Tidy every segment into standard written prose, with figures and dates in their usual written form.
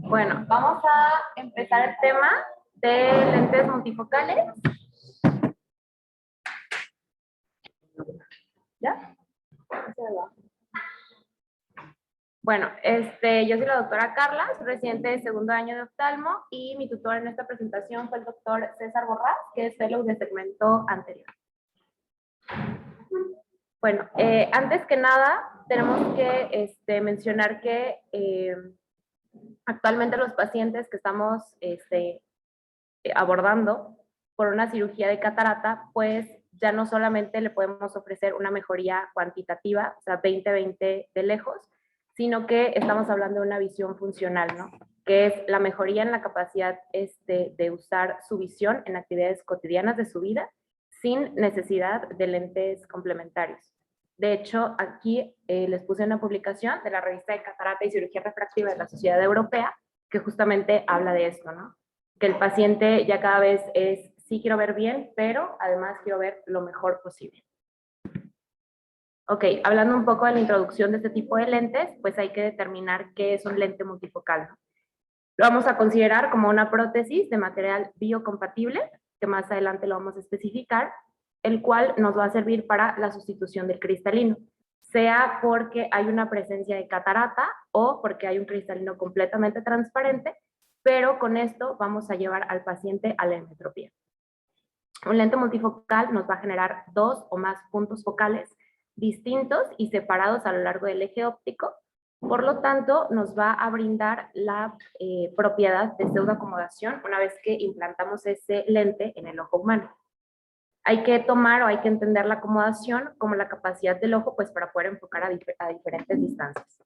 Bueno, vamos a empezar el tema de lentes multifocales. ¿Ya? Bueno, yo soy la doctora Carla, soy residente de segundo año de oftalmo y mi tutor en esta presentación fue el doctor César Borrás, que es fellow de segmento anterior. Bueno, antes que nada, tenemos que mencionar que actualmente los pacientes que estamos abordando por una cirugía de catarata, pues ya no solamente le podemos ofrecer una mejoría cuantitativa, o sea, 20-20 de lejos, sino que estamos hablando de una visión funcional, ¿no? Que es la mejoría en la capacidad de usar su visión en actividades cotidianas de su vida sin necesidad de lentes complementarios. De hecho, aquí les puse una publicación de la revista de Catarata y Cirugía Refractiva de la Sociedad Europea que justamente habla de esto, ¿no? Que el paciente ya cada vez es, sí quiero ver bien, pero además quiero ver lo mejor posible. Ok, hablando un poco de la introducción de este tipo de lentes, pues hay que determinar qué es un lente multifocal, ¿no? Lo vamos a considerar como una prótesis de material biocompatible, que más adelante lo vamos a especificar, el cual nos va a servir para la sustitución del cristalino, sea porque hay una presencia de catarata o porque hay un cristalino completamente transparente, pero con esto vamos a llevar al paciente a la hemetropía. Un lente multifocal nos va a generar dos o más puntos focales distintos y separados a lo largo del eje óptico. Por lo tanto, nos va a brindar la propiedad de pseudoacomodación una vez que implantamos ese lente en el ojo humano. Hay que tomar o hay que entender la acomodación como la capacidad del ojo pues, para poder enfocar a diferentes distancias.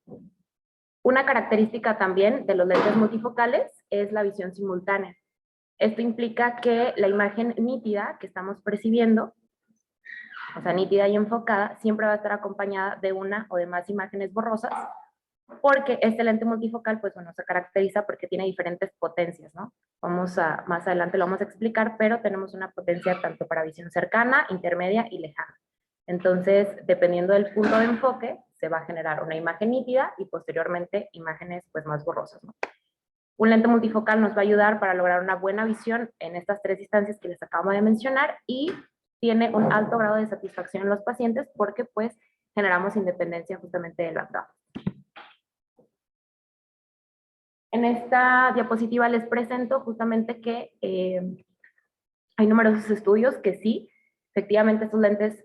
Una característica también de los lentes multifocales es la visión simultánea. Esto implica que la imagen nítida que estamos percibiendo, o sea, nítida y enfocada, siempre va a estar acompañada de una o de más imágenes borrosas, porque este lente multifocal, pues bueno, se caracteriza porque tiene diferentes potencias, ¿no? Más adelante lo vamos a explicar, pero tenemos una potencia tanto para visión cercana, intermedia y lejana. Entonces, dependiendo del punto de enfoque, se va a generar una imagen nítida y posteriormente imágenes pues más borrosas, ¿no? Un lente multifocal nos va a ayudar para lograr una buena visión en estas tres distancias que les acabo de mencionar y tiene un alto grado de satisfacción en los pacientes porque pues generamos independencia justamente de las gafas. En esta diapositiva les presento justamente que hay numerosos estudios que sí, efectivamente estos lentes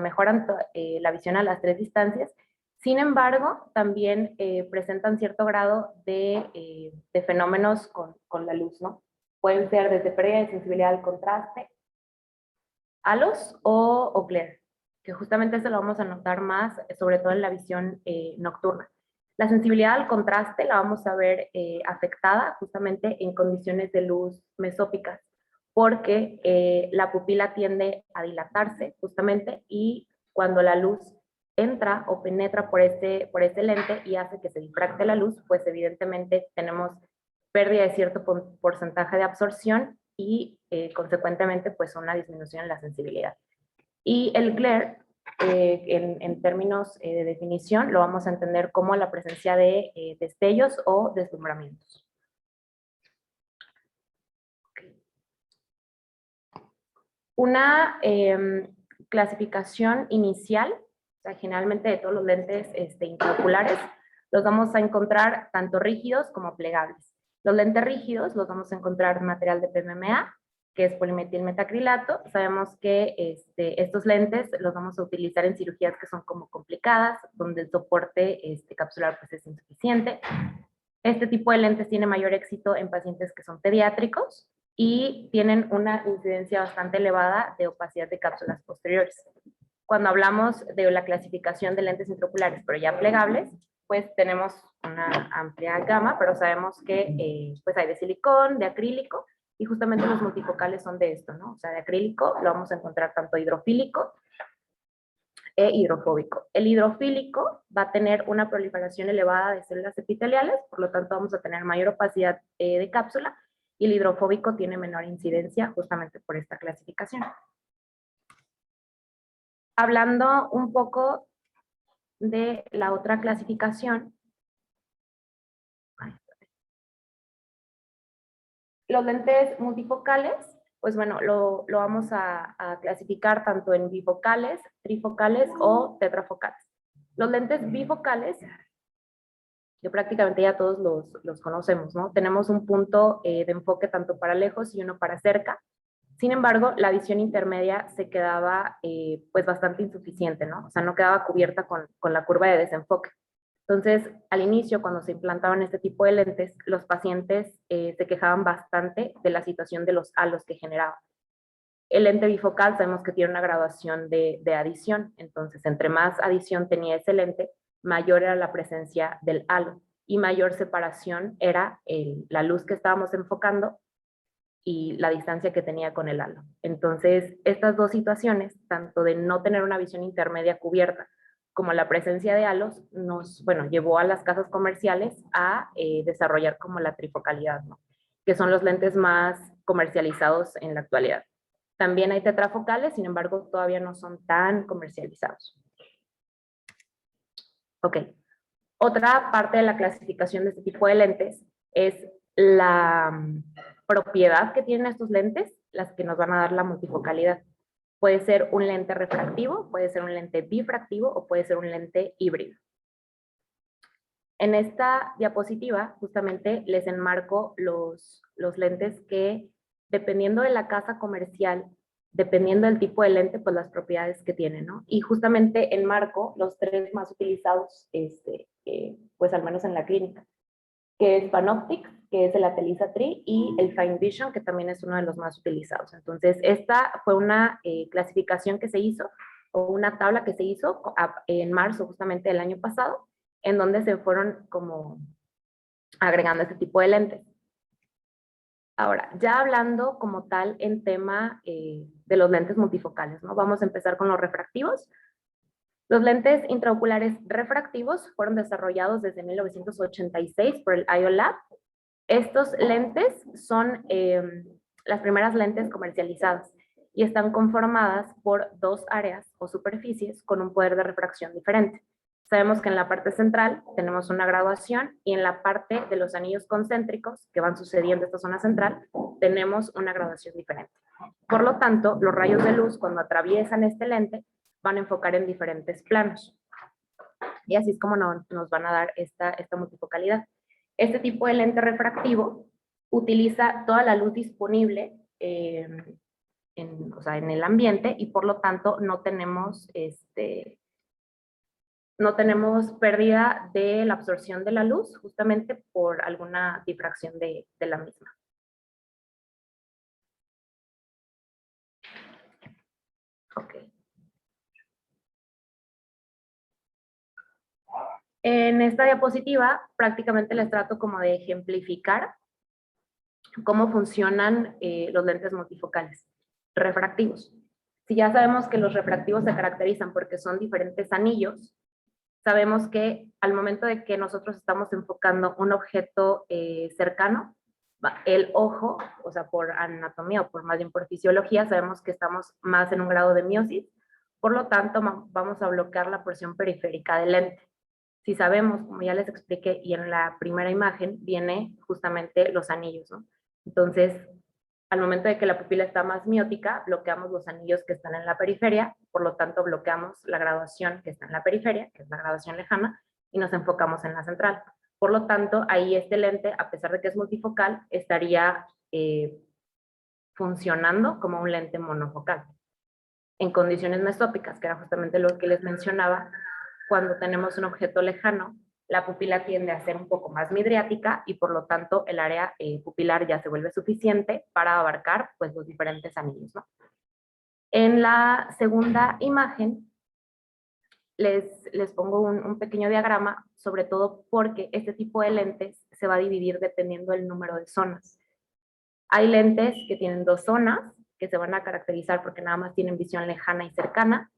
mejoran la visión a las tres distancias. Sin embargo, también presentan cierto grado de fenómenos con la luz, ¿no? Pueden ser desde pérdida de sensibilidad al contraste, halos o glare, que justamente eso lo vamos a notar más, sobre todo en la visión nocturna. La sensibilidad al contraste la vamos a ver afectada justamente en condiciones de luz mesópicas, porque la pupila tiende a dilatarse justamente y cuando la luz entra o penetra por este lente y hace que se difracte la luz, pues evidentemente tenemos pérdida de cierto porcentaje de absorción y consecuentemente pues una disminución en la sensibilidad. Y el glare, en términos de definición, lo vamos a entender como la presencia de destellos o deslumbramientos. Una clasificación inicial, o sea, generalmente de todos los lentes intraoculares, los vamos a encontrar tanto rígidos como plegables. Los lentes rígidos los vamos a encontrar en material de PMMA, que es polimetilmetacrilato. Sabemos que estos lentes los vamos a utilizar en cirugías que son como complicadas, donde el soporte capsular pues, es insuficiente. Este tipo de lentes tiene mayor éxito en pacientes que son pediátricos y tienen una incidencia bastante elevada de opacidad de cápsulas posteriores. Cuando hablamos de la clasificación de lentes intraoculares, pero ya plegables, pues tenemos una amplia gama, pero sabemos que pues hay de silicón, de acrílico, y justamente los multifocales son de esto, ¿no? O sea, de acrílico lo vamos a encontrar tanto hidrofílico e hidrofóbico. El hidrofílico va a tener una proliferación elevada de células epiteliales, por lo tanto vamos a tener mayor opacidad de cápsula, y el hidrofóbico tiene menor incidencia justamente por esta clasificación. Hablando un poco de la otra clasificación, Los lentes multifocales, pues bueno, lo vamos a clasificar tanto en bifocales, trifocales o tetrafocales. Los lentes bifocales, que prácticamente ya todos los conocemos, ¿no? Tenemos un punto de enfoque tanto para lejos y uno para cerca. Sin embargo, la visión intermedia se quedaba pues bastante insuficiente, ¿no? O sea, no quedaba cubierta con la curva de desenfoque. Entonces, al inicio, cuando se implantaban este tipo de lentes, los pacientes se quejaban bastante de la situación de los halos que generaba. El lente bifocal sabemos que tiene una graduación de adición, entonces entre más adición tenía ese lente, mayor era la presencia del halo y mayor separación era la luz que estábamos enfocando y la distancia que tenía con el halo. Entonces, estas dos situaciones, tanto de no tener una visión intermedia cubierta como la presencia de halos, llevó a las casas comerciales a desarrollar como la trifocalidad, ¿no? Que son los lentes más comercializados en la actualidad. También hay tetrafocales, sin embargo, todavía no son tan comercializados. Ok. Otra parte de la clasificación de este tipo de lentes es la propiedad que tienen estos lentes, las que nos van a dar la multifocalidad. Puede ser un lente refractivo, puede ser un lente bifractivo o puede ser un lente híbrido. En esta diapositiva justamente les enmarco los lentes que, dependiendo de la casa comercial, dependiendo del tipo de lente, pues las propiedades que tienen, ¿no? Y justamente enmarco los tres más utilizados, pues al menos en la clínica, que es Panoptix, que es el Atelisa Tri, y el Fine Vision, que también es uno de los más utilizados. Entonces, esta fue una clasificación que se hizo, o una tabla que se hizo en marzo justamente del año pasado, en donde se fueron como agregando este tipo de lentes. Ahora, ya hablando como tal en tema de los lentes multifocales, ¿no? Vamos a empezar con los refractivos. Los lentes intraoculares refractivos fueron desarrollados desde 1986 por el IOLAB. Estos lentes son las primeras lentes comercializadas y están conformadas por dos áreas o superficies con un poder de refracción diferente. Sabemos que en la parte central tenemos una graduación y en la parte de los anillos concéntricos que van sucediendo esta zona central tenemos una graduación diferente. Por lo tanto, los rayos de luz cuando atraviesan este lente van a enfocar en diferentes planos. Y así es como nos van a dar esta multifocalidad. Este tipo de lente refractivo utiliza toda la luz disponible en el ambiente y por lo tanto no tenemos pérdida de la absorción de la luz justamente por alguna difracción de la misma. Ok. En esta diapositiva prácticamente les trato como de ejemplificar cómo funcionan los lentes multifocales refractivos. Si ya sabemos que los refractivos se caracterizan porque son diferentes anillos, sabemos que al momento de que nosotros estamos enfocando un objeto cercano, el ojo, o sea, por anatomía o por más bien por fisiología, sabemos que estamos más en un grado de miosis, por lo tanto vamos a bloquear la porción periférica del lente. Si sabemos, como ya les expliqué, y en la primera imagen viene justamente los anillos, ¿no? Entonces, al momento de que la pupila está más miótica, bloqueamos los anillos que están en la periferia, por lo tanto bloqueamos la graduación que está en la periferia, que es la graduación lejana, y nos enfocamos en la central. Por lo tanto, ahí este lente, a pesar de que es multifocal, estaría funcionando como un lente monofocal. En condiciones mesópicas, que era justamente lo que les mencionaba, cuando tenemos un objeto lejano, la pupila tiende a ser un poco más midriática y por lo tanto el área pupilar ya se vuelve suficiente para abarcar pues, los diferentes anillos, ¿no? En la segunda imagen les pongo un pequeño diagrama, sobre todo porque este tipo de lentes se va a dividir dependiendo del número de zonas. Hay lentes que tienen dos zonas, que se van a caracterizar porque nada más tienen visión lejana y cercana.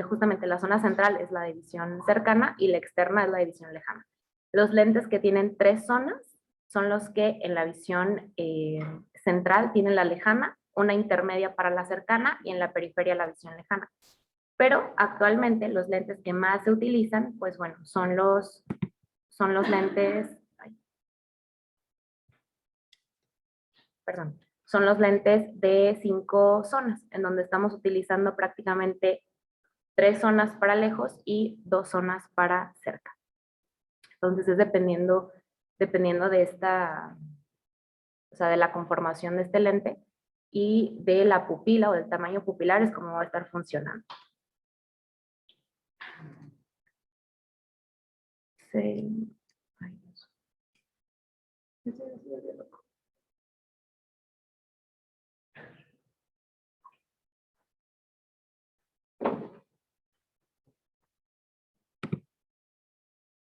Justamente la zona central es la de visión cercana y la externa es la de visión lejana. Los lentes que tienen tres zonas son los que en la visión central tienen la lejana, una intermedia para la cercana y en la periferia la visión lejana. Pero actualmente los lentes que más se utilizan, pues bueno, son los lentes perdón, son los lentes de 5 zonas, en donde estamos utilizando prácticamente 3 zonas para lejos y 2 zonas para cerca. Entonces es dependiendo de esta, o sea, de la conformación de este lente y de la pupila o del tamaño pupilar es como va a estar funcionando. Sí. Ay, Dios.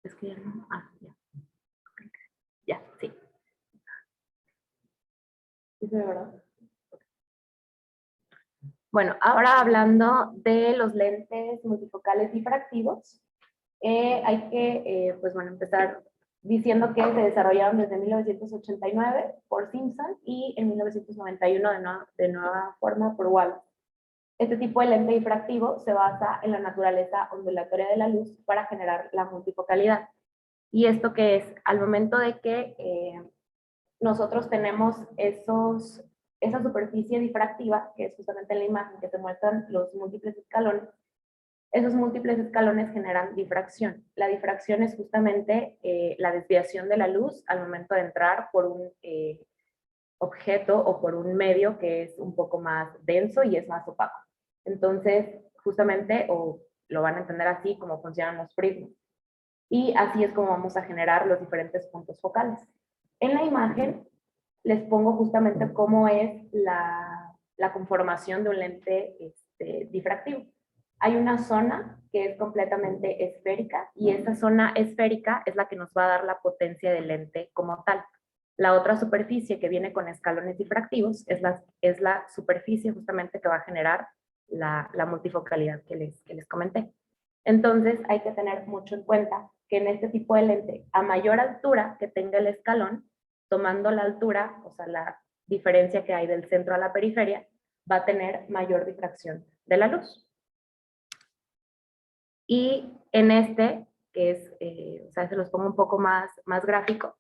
Es que ya no. Ah, ya. Ya, sí. ¿Sí se ve, verdad? Bueno, ahora hablando de los lentes multifocales difractivos, hay que, pues bueno, empezar diciendo que se desarrollaron desde 1989 por Simpson y en 1991 de nueva forma por Wallace. Este tipo de lente difractivo se basa en la naturaleza ondulatoria de la luz para generar la multifocalidad. ¿Y esto qué es? Al momento de que nosotros tenemos esa superficie difractiva, que es justamente en la imagen que te muestran los múltiples escalones, esos múltiples escalones generan difracción. La difracción es justamente la desviación de la luz al momento de entrar por un objeto o por un medio que es un poco más denso y es más opaco. Entonces, justamente, o lo van a entender así, como funcionan los prismas. Y así es como vamos a generar los diferentes puntos focales. En la imagen les pongo justamente cómo es la conformación de un lente difractivo. Hay una zona que es completamente esférica y esa zona esférica es la que nos va a dar la potencia del lente como tal. La otra superficie que viene con escalones difractivos es la superficie justamente que va a generar la multifocalidad que les comenté. Entonces hay que tener mucho en cuenta que en este tipo de lente, a mayor altura que tenga el escalón, tomando la altura, o sea, la diferencia que hay del centro a la periferia, va a tener mayor difracción de la luz. Y en este, que es, o sea, se los pongo un poco más gráfico,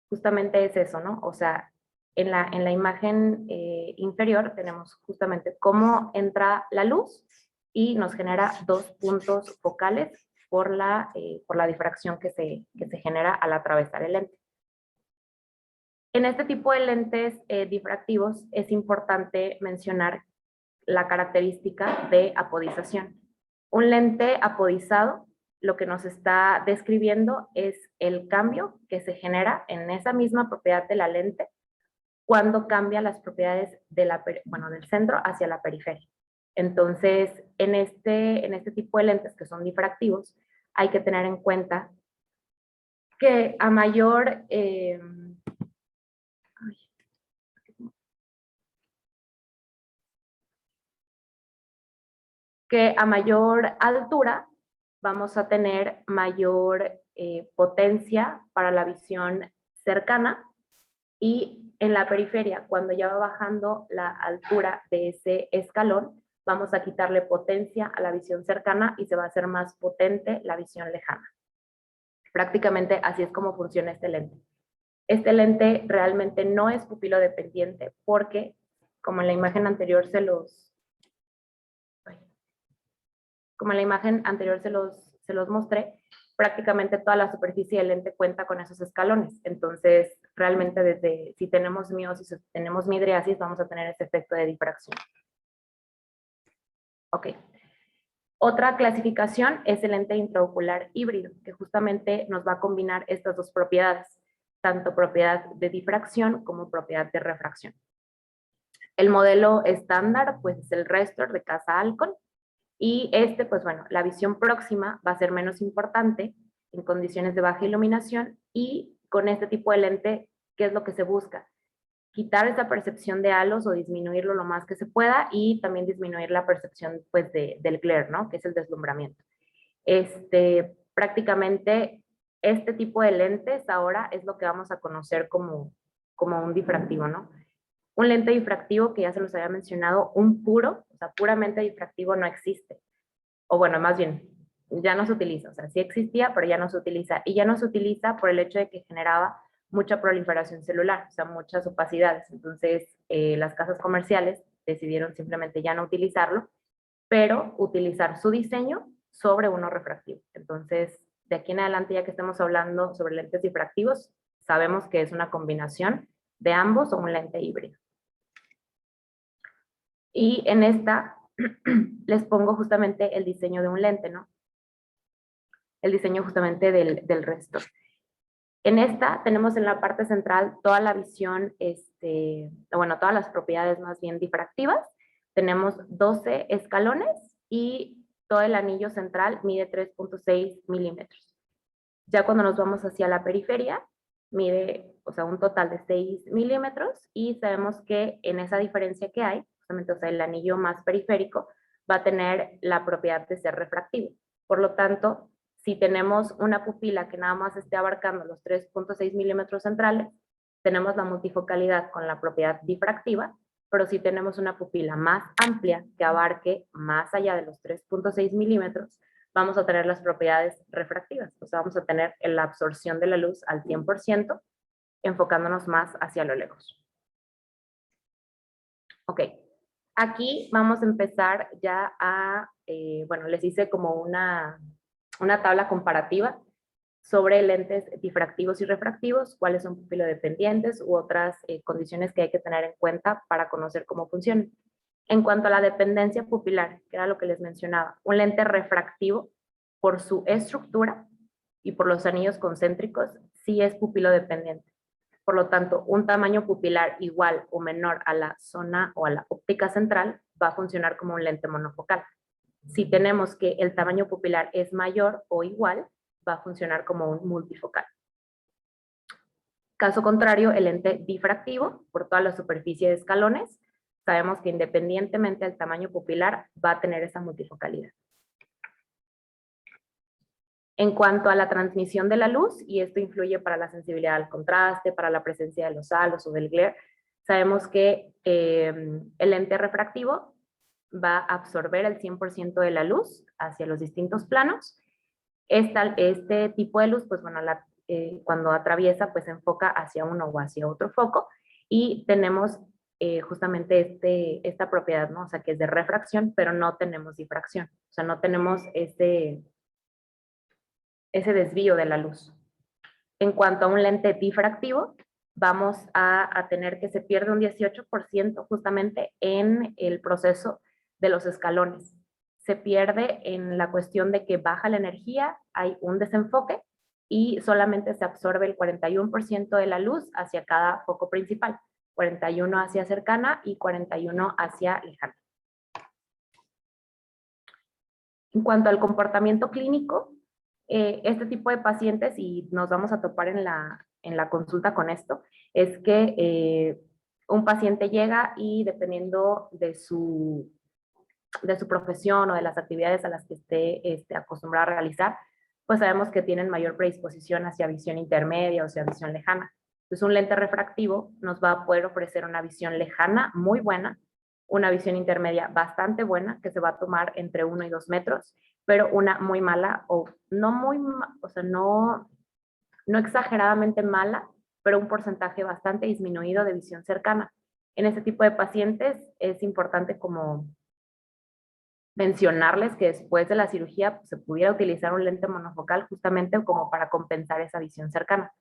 justamente es eso, ¿no? O sea, en la imagen inferior tenemos justamente cómo entra la luz y nos genera 2 puntos focales por la difracción que se genera al atravesar el lente. En este tipo de lentes difractivos es importante mencionar la característica de apodización. Un lente apodizado lo que nos está describiendo es el cambio que se genera en esa misma propiedad de la lente cuando cambia las propiedades del centro hacia la periferia. Entonces, en este tipo de lentes que son difractivos, hay que tener en cuenta que a mayor altura vamos a tener mayor potencia para la visión cercana y en la periferia, cuando ya va bajando la altura de ese escalón, vamos a quitarle potencia a la visión cercana y se va a hacer más potente la visión lejana. Prácticamente así es como funciona este lente. Este lente realmente no es pupilodependiente porque, como en la imagen anterior se los mostré, prácticamente toda la superficie del lente cuenta con esos escalones. Entonces, realmente si tenemos miosis o si tenemos midriasis, vamos a tener ese efecto de difracción. Ok. Otra clasificación es el lente intraocular híbrido, que justamente nos va a combinar estas dos propiedades, tanto propiedad de difracción como propiedad de refracción. El modelo estándar, pues, es el Restor de Casa Alcon, y pues bueno, la visión próxima va a ser menos importante en condiciones de baja iluminación y con este tipo de lente, ¿qué es lo que se busca? Quitar esa percepción de halos o disminuirlo lo más que se pueda y también disminuir la percepción pues del glare, ¿no? Que es el deslumbramiento. Prácticamente este tipo de lentes ahora es lo que vamos a conocer como un difractivo, ¿no? Un lente difractivo que ya se los había mencionado, o sea, puramente difractivo no existe. O bueno, más bien, ya no se utiliza. O sea, sí existía, pero ya no se utiliza. Y ya no se utiliza por el hecho de que generaba mucha proliferación celular, o sea, muchas opacidades. Entonces, las casas comerciales decidieron simplemente ya no utilizarlo, pero utilizar su diseño sobre uno refractivo. Entonces, de aquí en adelante, ya que estemos hablando sobre lentes difractivos, sabemos que es una combinación de ambos o un lente híbrido. Y en esta les pongo justamente el diseño de un lente, ¿no? El diseño justamente del resto. En esta tenemos en la parte central toda la visión, bueno, todas las propiedades más bien difractivas. Tenemos 12 escalones y todo el anillo central mide 3.6 milímetros. Ya cuando nos vamos hacia la periferia, mide, o sea, un total de 6 milímetros y sabemos que en esa diferencia que hay, justamente, o sea, el anillo más periférico va a tener la propiedad de ser refractivo. Por lo tanto, si tenemos una pupila que nada más esté abarcando los 3.6 milímetros centrales, tenemos la multifocalidad con la propiedad difractiva, pero si tenemos una pupila más amplia que abarque más allá de los 3.6 milímetros, vamos a tener las propiedades refractivas, o sea, vamos a tener la absorción de la luz al 100%, enfocándonos más hacia lo lejos. Ok, aquí vamos a empezar ya a, bueno, les hice como una tabla comparativa sobre lentes difractivos y refractivos, cuáles son pupilodependientes u otras condiciones que hay que tener en cuenta para conocer cómo funcionan. En cuanto a la dependencia pupilar, que era lo que les mencionaba, un lente refractivo, por su estructura y por los anillos concéntricos, sí es pupilodependiente. Por lo tanto, un tamaño pupilar igual o menor a la zona o a la óptica central va a funcionar como un lente monofocal. Si tenemos que el tamaño pupilar es mayor o igual, va a funcionar como un multifocal. Caso contrario, el lente difractivo, por toda la superficie de escalones, sabemos que independientemente del tamaño pupilar, va a tener esa multifocalidad. En cuanto a la transmisión de la luz, y esto influye para la sensibilidad al contraste, para la presencia de los halos o del glare, sabemos que el lente refractivo va a absorber el 100% de la luz hacia los distintos planos. Este tipo de luz, pues bueno, cuando atraviesa, pues enfoca hacia uno o hacia otro foco, y tenemos justamente esta propiedad, ¿no? O sea, que es de refracción, pero no tenemos difracción. O sea, no tenemos ese desvío de la luz. En cuanto a un lente difractivo, vamos a tener que se pierde un 18% justamente en el proceso de los escalones. Se pierde en la cuestión de que baja la energía, hay un desenfoque y solamente se absorbe el 41% de la luz hacia cada foco principal, 41 hacia cercana y 41 hacia lejana. En cuanto al comportamiento clínico, este tipo de pacientes, y nos vamos a topar en la consulta con esto, es que un paciente llega y dependiendo de su profesión o de las actividades a las que esté acostumbrado a realizar, pues sabemos que tienen mayor predisposición hacia visión intermedia o hacia visión lejana. Entonces un lente refractivo nos va a poder ofrecer una visión lejana muy buena, una visión intermedia bastante buena, que se va a tomar entre 1 y 2 metros, pero una muy mala, o no muy, o sea, no exageradamente mala, pero un porcentaje bastante disminuido de visión cercana. En este tipo de pacientes es importante como mencionarles que después de la cirugía pues, se pudiera utilizar un lente monofocal justamente como para compensar esa visión cercana.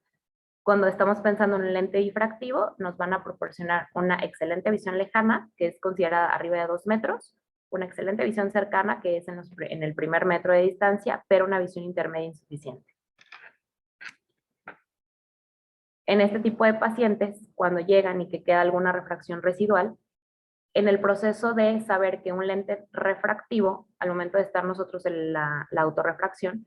Cuando estamos pensando en un lente difractivo, nos van a proporcionar una excelente visión lejana, que es considerada arriba de 2 metros, una excelente visión cercana, que es en el primer metro de distancia, pero una visión intermedia insuficiente. En este tipo de pacientes, cuando llegan y que queda alguna refracción residual, en el proceso de saber que un lente refractivo, al momento de estar nosotros en la autorrefracción,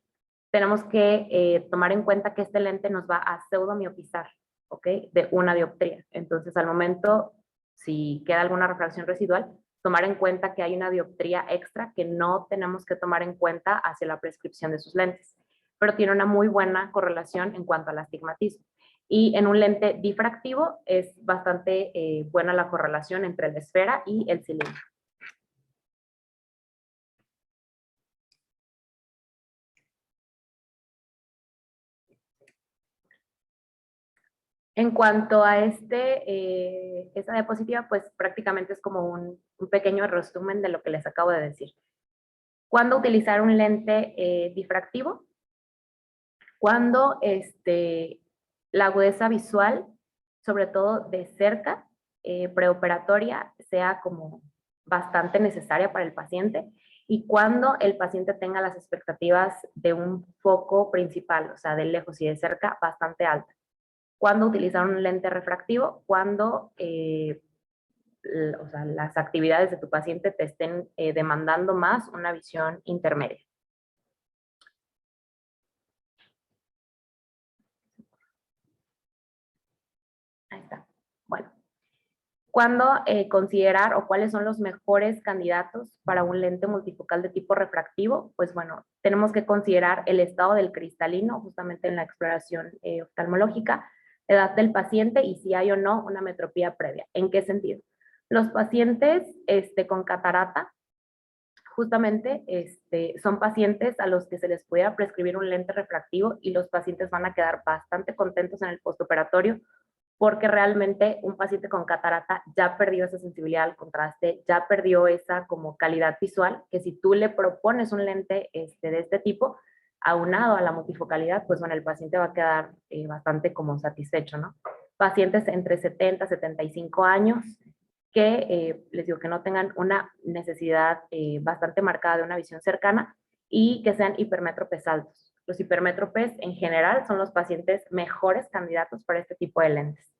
tenemos que tomar en cuenta que este lente nos va a pseudomiopizar, ¿ok? De una dioptría. Entonces, al momento, si queda alguna refracción residual, tomar en cuenta que hay una dioptría extra que no tenemos que tomar en cuenta hacia la prescripción de sus lentes, pero tiene una muy buena correlación en cuanto al astigmatismo. Y en un lente difractivo es bastante buena la correlación entre la esfera y el cilindro. En cuanto a esta diapositiva, pues prácticamente es como un pequeño resumen de lo que les acabo de decir. ¿Cuándo utilizar un lente difractivo? Cuando la agudeza visual, sobre todo de cerca, preoperatoria, sea como bastante necesaria para el paciente, y cuando el paciente tenga las expectativas de un foco principal, o sea, de lejos y de cerca, bastante altas. ¿Cuándo utilizar un lente refractivo? Cuando o sea, las actividades de tu paciente te estén demandando más una visión intermedia. Ahí está. Bueno, ¿cuándo considerar o cuáles son los mejores candidatos para un lente multifocal de tipo refractivo? Pues bueno, tenemos que considerar el estado del cristalino, justamente en la exploración oftalmológica, edad del paciente y si hay o no una metropía previa. ¿En qué sentido? Los pacientes con catarata, justamente son pacientes a los que se les pudiera prescribir un lente refractivo y los pacientes van a quedar bastante contentos en el postoperatorio porque realmente un paciente con catarata ya perdió esa sensibilidad al contraste, ya perdió esa como calidad visual, que si tú le propones un lente de este tipo, aunado a la multifocalidad, pues bueno, el paciente va a quedar bastante como satisfecho, ¿no? Pacientes entre 70 y 75 años que les digo que no tengan una necesidad bastante marcada de una visión cercana y que sean hipermétropes altos. Los hipermétropes en general son los pacientes mejores candidatos para este tipo de lentes.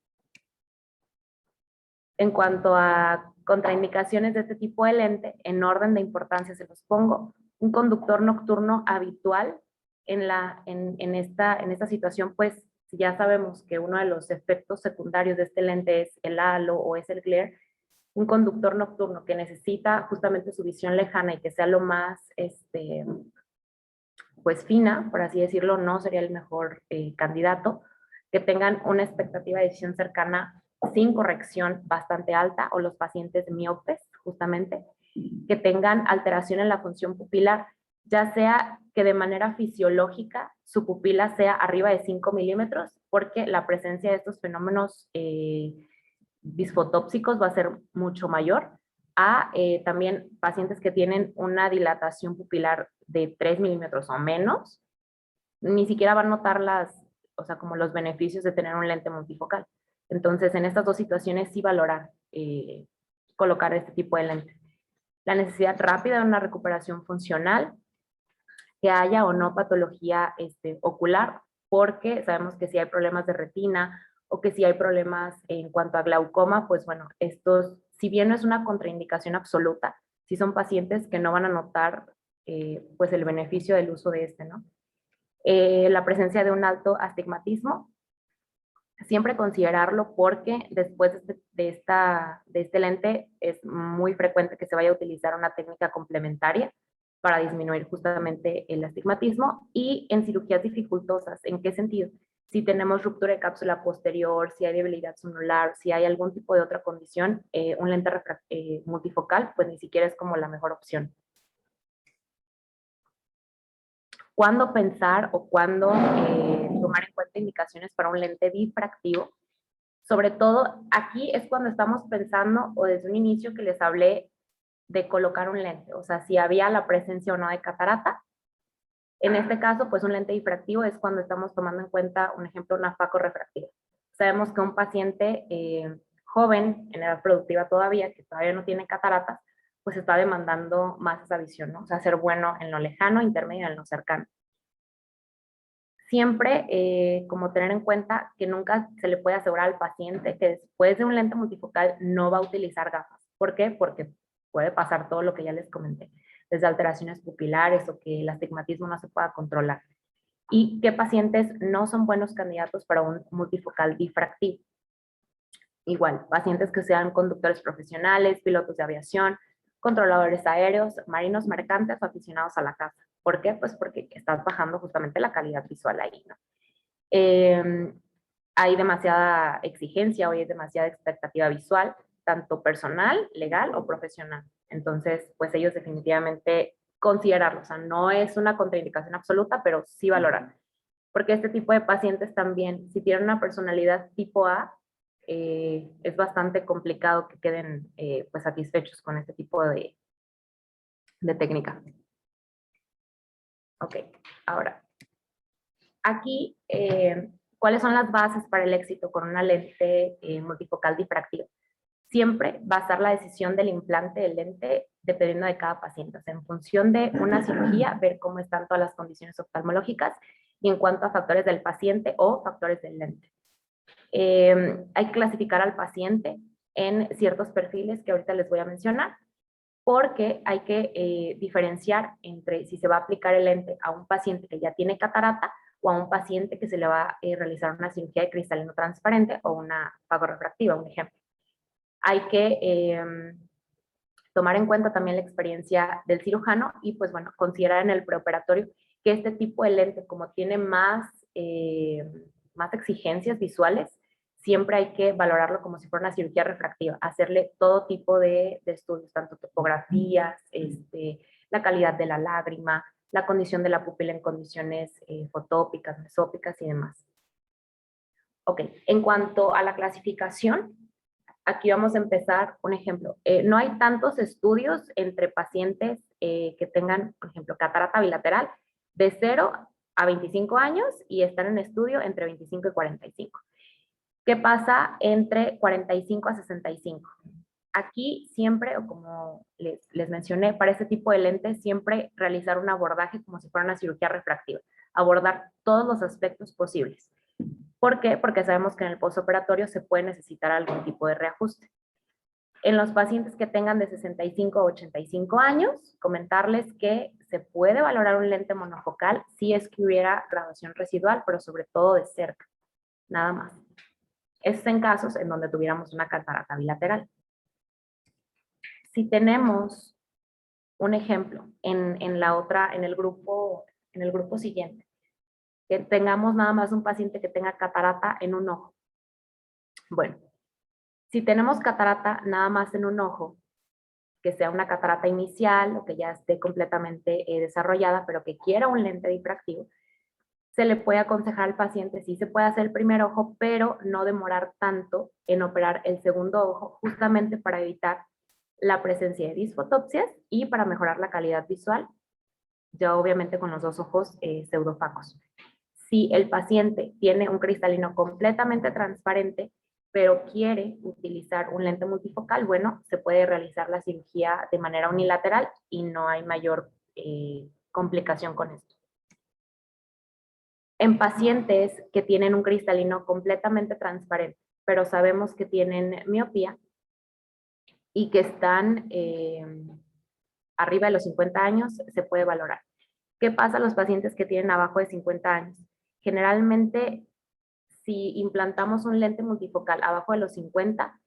En cuanto a contraindicaciones de este tipo de lente, en orden de importancia se los pongo. Un conductor nocturno habitual en esta situación, pues ya sabemos que uno de los efectos secundarios de este lente es el halo o es el glare. Un conductor nocturno que necesita justamente su visión lejana y que sea lo más pues fina, por así decirlo, no sería el mejor candidato. Que tengan una expectativa de visión cercana sin corrección bastante alta, o los pacientes miopes, justamente, que tengan alteración en la función pupilar, ya sea que de manera fisiológica su pupila sea arriba de 5 milímetros, porque la presencia de estos fenómenos disfotópsicos va a ser mucho mayor, a también pacientes que tienen una dilatación pupilar de 3 milímetros o menos, ni siquiera van a notar o sea, como los beneficios de tener un lente multifocal. Entonces, en estas dos situaciones sí valorar colocar este tipo de lente. La necesidad rápida de una recuperación funcional, que haya o no patología ocular, porque sabemos que si hay problemas de retina o que si hay problemas en cuanto a glaucoma, pues bueno, estos, si bien no es una contraindicación absoluta, si son pacientes que no van a notar pues el beneficio del uso de ¿no? La presencia de un alto astigmatismo, siempre considerarlo porque después de este lente es muy frecuente que se vaya a utilizar una técnica complementaria para disminuir justamente el astigmatismo y en cirugías dificultosas. ¿En qué sentido? Si tenemos ruptura de cápsula posterior, si hay debilidad sonular, si hay algún tipo de otra condición, un lente multifocal pues ni siquiera es como la mejor opción. ¿Cuándo pensar o cuándo tomar en cuenta indicaciones para un lente difractivo? Sobre todo aquí es cuando estamos pensando o desde un inicio que les hablé de colocar un lente, o sea, si había la presencia o no de catarata. En este caso, pues un lente difractivo es cuando estamos tomando en cuenta, un ejemplo, una facorefractiva. Sabemos que un paciente joven, en edad productiva todavía, que todavía no tiene cataratas, pues está demandando más esa visión, ¿no? O sea, ser bueno en lo lejano, intermedio y en lo cercano. Siempre como tener en cuenta que nunca se le puede asegurar al paciente que después de un lente multifocal no va a utilizar gafas. ¿Por qué? Porque puede pasar todo lo que ya les comenté, desde alteraciones pupilares o que el astigmatismo no se pueda controlar. ¿Y qué pacientes no son buenos candidatos para un multifocal difractivo? Igual, pacientes que sean conductores profesionales, pilotos de aviación, controladores aéreos, marinos mercantes o aficionados a la caza. ¿Por qué? Pues porque estás bajando justamente la calidad visual ahí, ¿no? Hay demasiada exigencia o hay demasiada expectativa visual, tanto personal, legal o profesional. Entonces, pues ellos definitivamente considerarlo, o sea, no es una contraindicación absoluta, pero sí valorar. porque este tipo de pacientes también, si tienen una personalidad tipo A, es bastante complicado que queden pues satisfechos con este tipo de técnica. Ok, ahora, aquí, ¿cuáles son las bases para el éxito con una lente multifocal difractiva? Siempre basar la decisión del implante del lente dependiendo de cada paciente. O sea, en función de una cirugía, ver cómo están todas las condiciones oftalmológicas y en cuanto a factores del paciente o factores del lente. Hay que clasificar al paciente en ciertos perfiles que ahorita les voy a mencionar, porque hay que diferenciar entre si se va a aplicar el lente a un paciente que ya tiene catarata o a un paciente que se le va a realizar una cirugía de cristalino transparente o una fagorefractiva, un ejemplo. Hay que tomar en cuenta también la experiencia del cirujano y pues bueno, considerar en el preoperatorio que este tipo de lente, como tiene más exigencias visuales, siempre hay que valorarlo como si fuera una cirugía refractiva, hacerle todo tipo de estudios, tanto topografías, la calidad de la lágrima, la condición de la pupila en condiciones fotópicas, mesópicas y demás. Ok, en cuanto a la clasificación, aquí vamos a empezar un ejemplo. No hay tantos estudios entre pacientes que tengan, por ejemplo, catarata bilateral de 0 a 25 años y están en estudio entre 25 y 45. ¿Qué pasa entre 45 a 65? Aquí siempre, o como les mencioné, para este tipo de lentes, siempre realizar un abordaje como si fuera una cirugía refractiva, abordar todos los aspectos posibles. ¿Por qué? Porque sabemos que en el postoperatorio se puede necesitar algún tipo de reajuste. En los pacientes que tengan de 65 a 85 años, comentarles que se puede valorar un lente monofocal si es que hubiera graduación residual, pero sobre todo de cerca, nada más. Esto es en casos en donde tuviéramos una catarata bilateral. Si tenemos un ejemplo en el grupo siguiente, que tengamos nada más un paciente que tenga catarata en un ojo. Bueno, si tenemos catarata nada más en un ojo, que sea una catarata inicial o que ya esté completamente desarrollada, pero que quiera un lente difractivo, se le puede aconsejar al paciente, sí se puede hacer el primer ojo, pero no demorar tanto en operar el segundo ojo, justamente para evitar la presencia de disfotopsias y para mejorar la calidad visual, ya obviamente con los dos ojos pseudofacos. Si el paciente tiene un cristalino completamente transparente, pero quiere utilizar un lente multifocal, bueno, se puede realizar la cirugía de manera unilateral y no hay mayor complicación con esto. En pacientes que tienen un cristalino completamente transparente, pero sabemos que tienen miopía y que están arriba de los 50 años, se puede valorar. ¿Qué pasa a los pacientes que tienen abajo de 50 años? Generalmente, si implantamos un lente multifocal abajo de los 50,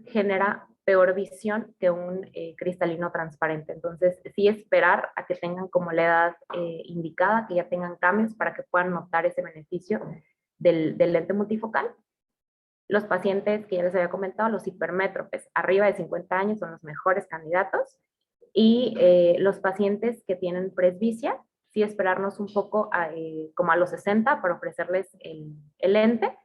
genera peor visión que un cristalino transparente. Entonces, sí esperar a que tengan como la edad indicada, que ya tengan cambios para que puedan notar ese beneficio del lente multifocal. Los pacientes que ya les había comentado, los hipermétropes, arriba de 50 años son los mejores candidatos. Y los pacientes que tienen presbicia, sí esperarnos un poco como a los 60 para ofrecerles el lente,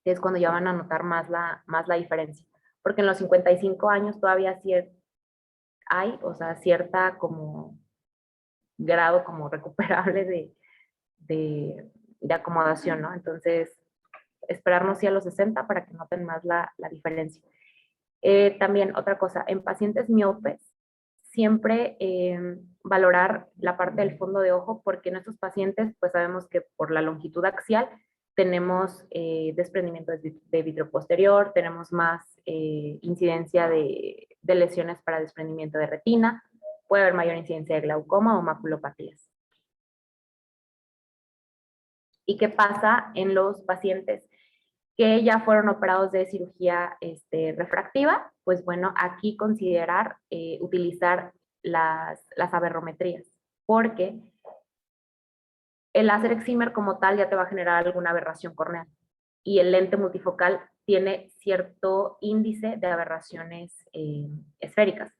que es cuando ya van a notar más la diferencia. Porque en los 55 años todavía sí hay, o sea, cierta como grado como recuperable de acomodación, ¿no? Entonces, esperarnos sí a los 60 para que noten más la diferencia. También otra cosa, en pacientes miopes, siempre valorar la parte del fondo de ojo, porque en estos pacientes, pues sabemos que por la longitud axial tenemos desprendimiento de vidrio posterior, tenemos más incidencia de lesiones para desprendimiento de retina, puede haber mayor incidencia de glaucoma o maculopatías. ¿Y qué pasa en los pacientes que ya fueron operados de cirugía refractiva? Pues bueno, aquí considerar utilizar las aberrometrías, porque el láser excimer como tal ya te va a generar alguna aberración corneal y el lente multifocal tiene cierto índice de aberraciones esféricas.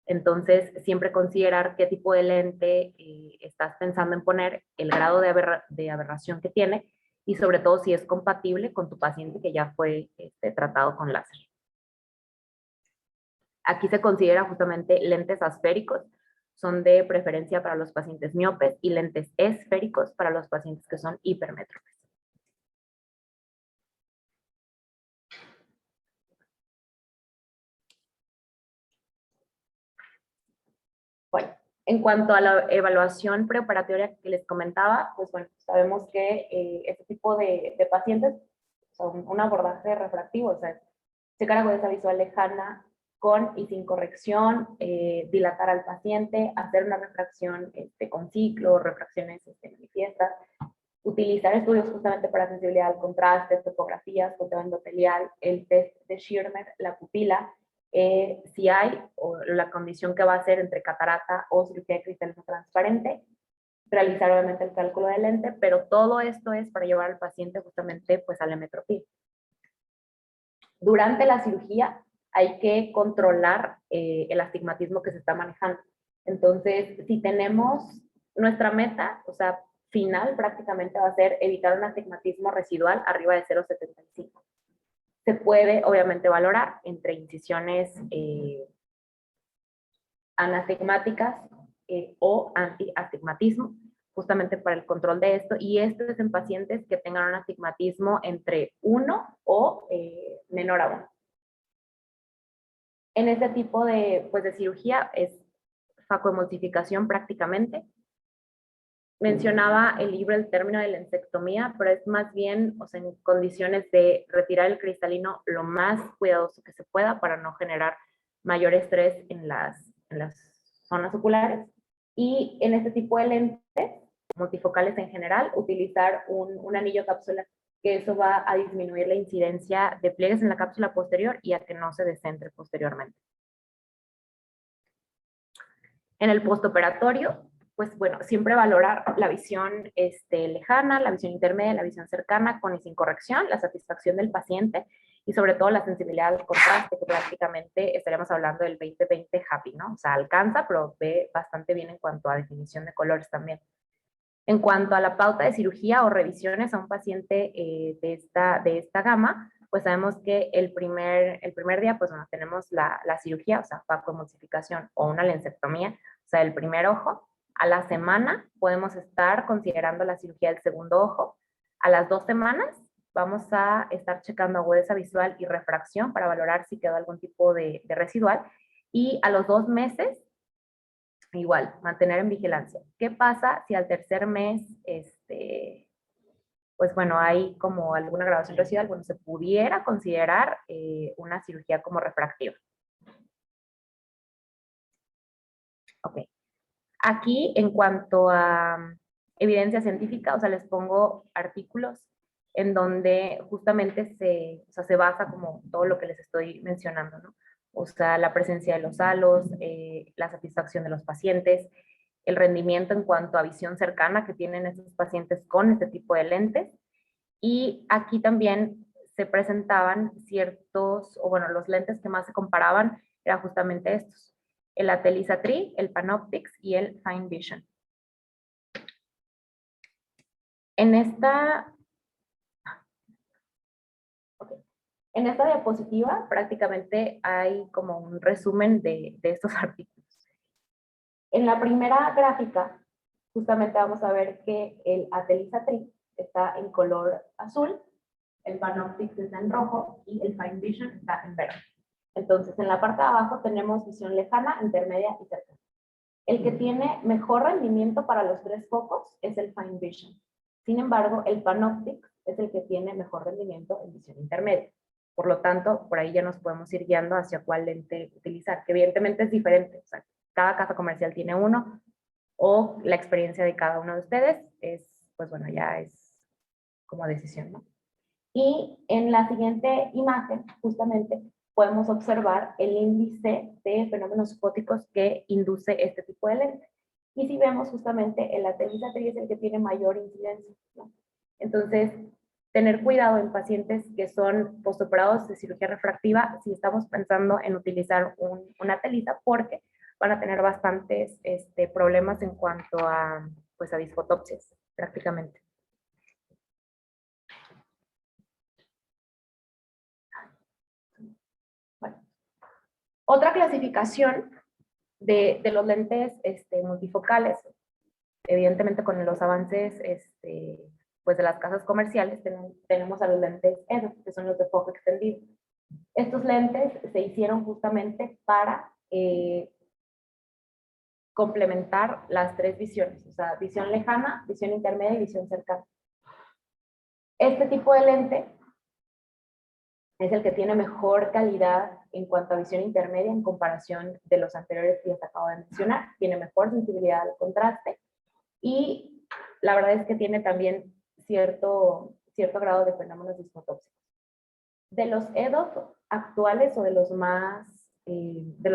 Entonces, siempre considerar qué tipo de lente estás pensando en poner, el grado de aberración que tiene y sobre todo si es compatible con tu paciente que ya fue tratado con láser. Aquí se considera justamente lentes asféricos, son de preferencia para los pacientes miopes, y lentes esféricos para los pacientes que son hipermétropes. Bueno, en cuanto a la evaluación preoperatoria que les comentaba, pues bueno, sabemos que este tipo de pacientes son un abordaje refractivo, o sea, checar agudeza visual lejana con y sin corrección, dilatar al paciente, hacer una refracción con ciclo, refracciones manifiestas, utilizar estudios justamente para sensibilidad al contraste, topografías, conteo endotelial, el test de Schirmer, la pupila, si hay o la condición que va a ser entre catarata o cirugía de cristalino transparente, realizar obviamente el cálculo del lente, pero todo esto es para llevar al paciente justamente pues a la emetropía. Durante la cirugía hay que controlar el astigmatismo que se está manejando. Entonces, si tenemos nuestra meta, o sea, final prácticamente va a ser evitar un astigmatismo residual arriba de 0,75. Se puede obviamente valorar entre incisiones anastigmáticas o antiastigmatismo, justamente para el control de esto, y esto es en pacientes que tengan un astigmatismo entre 1 o menor a 1. En este tipo de cirugía es facoemulsificación prácticamente. Mencionaba el libro el término de la lensectomía, pero es más bien, o sea, en condiciones de retirar el cristalino lo más cuidadoso que se pueda para no generar mayor estrés en las zonas oculares. Y en este tipo de lentes multifocales en general, utilizar un anillo cápsula, que eso va a disminuir la incidencia de pliegues en la cápsula posterior y a que no se descentre posteriormente. En el postoperatorio, pues bueno, siempre valorar la visión lejana, la visión intermedia, la visión cercana, con y sin corrección, la satisfacción del paciente y sobre todo la sensibilidad al contraste, que prácticamente estaríamos hablando del 20-20 happy, ¿no? O sea, alcanza, pero ve bastante bien en cuanto a definición de colores también. En cuanto a la pauta de cirugía o revisiones a un paciente de esta gama, pues sabemos que el primer día, pues bueno, tenemos la cirugía, o sea, facoemulsificación o una lensectomía, o sea, el primer ojo. A la semana podemos estar considerando la cirugía del segundo ojo. A las 2 semanas vamos a estar checando agudeza visual y refracción para valorar si quedó algún tipo de residual. Y a los 2 meses igual, mantener en vigilancia. ¿Qué pasa si al tercer mes, pues bueno, hay como alguna graduación residual? Bueno, se pudiera considerar una cirugía como refractiva. Ok. Aquí, en cuanto a evidencia científica, o sea, les pongo artículos en donde justamente se basa como todo lo que les estoy mencionando, ¿no? O sea, la presencia de los halos, la satisfacción de los pacientes, el rendimiento en cuanto a visión cercana que tienen estos pacientes con este tipo de lentes. Y aquí también se presentaban ciertos, o bueno, los lentes que más se comparaban eran justamente estos: el Atelisatri, el Panoptix y el Fine Vision. En esta, okay, en esta diapositiva prácticamente hay como un resumen de estos artículos. En la primera gráfica, justamente vamos a ver que el Atelisatri está en color azul, el Panoptix está en rojo y el Fine Vision está en verde. Entonces, en la parte de abajo tenemos visión lejana, intermedia y cercana. El que tiene mejor rendimiento para los 3 focos es el Fine Vision. Sin embargo, el Panoptix es el que tiene mejor rendimiento en visión intermedia. Por lo tanto, por ahí ya nos podemos ir guiando hacia cuál lente utilizar, que evidentemente es diferente. O sea, cada casa comercial tiene uno, o la experiencia de cada uno de ustedes es, pues bueno, ya es como decisión, ¿no? Y en la siguiente imagen, justamente, podemos observar el índice de fenómenos fóticos que induce este tipo de lente. Y si vemos justamente el Atelisatri es el que tiene mayor incidencia, ¿no? Entonces, tener cuidado en pacientes que son postoperados de cirugía refractiva si estamos pensando en utilizar una telita, porque van a tener bastantes problemas en cuanto a, pues, a disfotopsias, prácticamente. Bueno. Otra clasificación de los lentes multifocales, evidentemente con los avances pues de las casas comerciales, tenemos a los lentes EDO, que son los de foco extendido. Estos lentes se hicieron justamente para complementar las tres visiones, o sea, visión lejana, visión intermedia y visión cercana. Este tipo de lente es el que tiene mejor calidad en cuanto a visión intermedia en comparación de los anteriores que les acabo de mencionar. Tiene mejor sensibilidad al contraste y la verdad es que tiene también cierto grado de fenómenos disfotóxicos. De los EDOF actuales o de los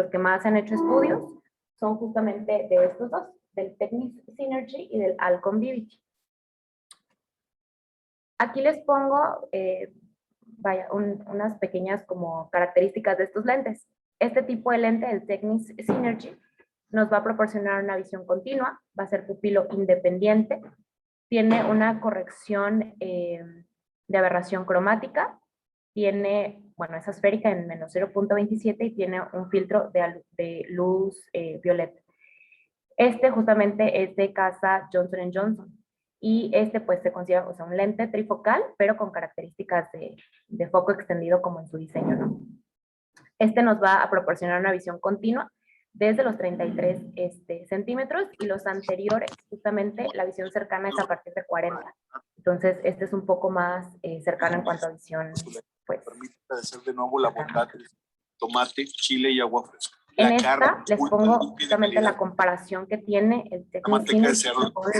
que más han hecho estudios son justamente de estos dos, del Technics Synergy y del Alcon Vivity. Aquí les pongo unas pequeñas como características de estos lentes. Este tipo de lente, el Technics Synergy, nos va a proporcionar una visión continua, va a ser pupilo independiente, tiene una corrección de aberración cromática, tiene, bueno, es esférica en menos 0.27 y tiene un filtro de luz violeta. Este justamente es de casa Johnson & Johnson. Y pues se considera, o sea, un lente trifocal, pero con características de foco extendido como en su diseño, ¿no? Este nos va a proporcionar una visión continua desde los 33 centímetros y los anteriores, justamente la visión cercana es a partir de 40. Entonces, este es un poco más cercano en cuanto a visión, pues. Permite agradecer de nuevo la bondad de tomate, chile y agua fresca. En esta les pongo justamente la comparación que tiene el Technics Synergy con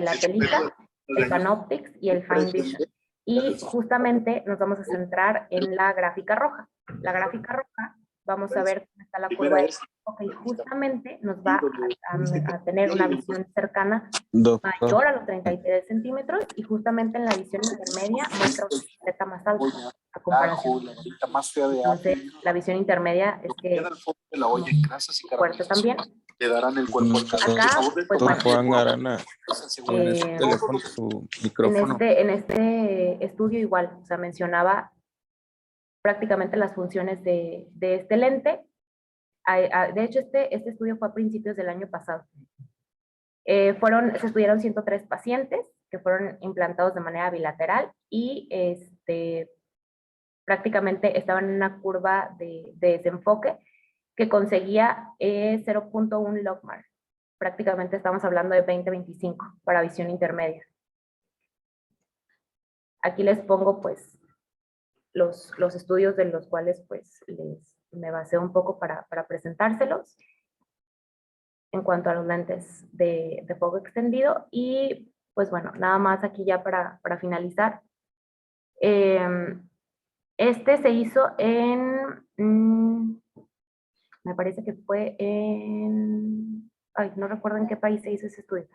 la telita, el Panoptix y el Fine Vision. Y justamente nos vamos a centrar en la gráfica roja. La gráfica roja, vamos a ver cómo está la curva de foco y justamente nos va a tener una visión cercana mayor a los 33 centímetros y justamente en la visión intermedia muestra una bicicleta más alta a comparación. Entonces, la visión intermedia es que fuerte también. Le darán el cuerpo acá, pues bueno, su micrófono. en este estudio igual, o sea, mencionaba prácticamente las funciones de este lente. De hecho, este estudio fue a principios del año pasado. Se estudiaron 103 pacientes que fueron implantados de manera bilateral y prácticamente estaban en una curva de desenfoque que conseguía 0.1 logMAR. Prácticamente estamos hablando de 20-25 para visión intermedia. Aquí les pongo pues los estudios de los cuales pues me basé un poco para presentárselos en cuanto a los lentes de foco extendido. Y pues bueno, nada más aquí ya para finalizar. Este se hizo me parece que fue no recuerdo en qué país se hizo ese estudio,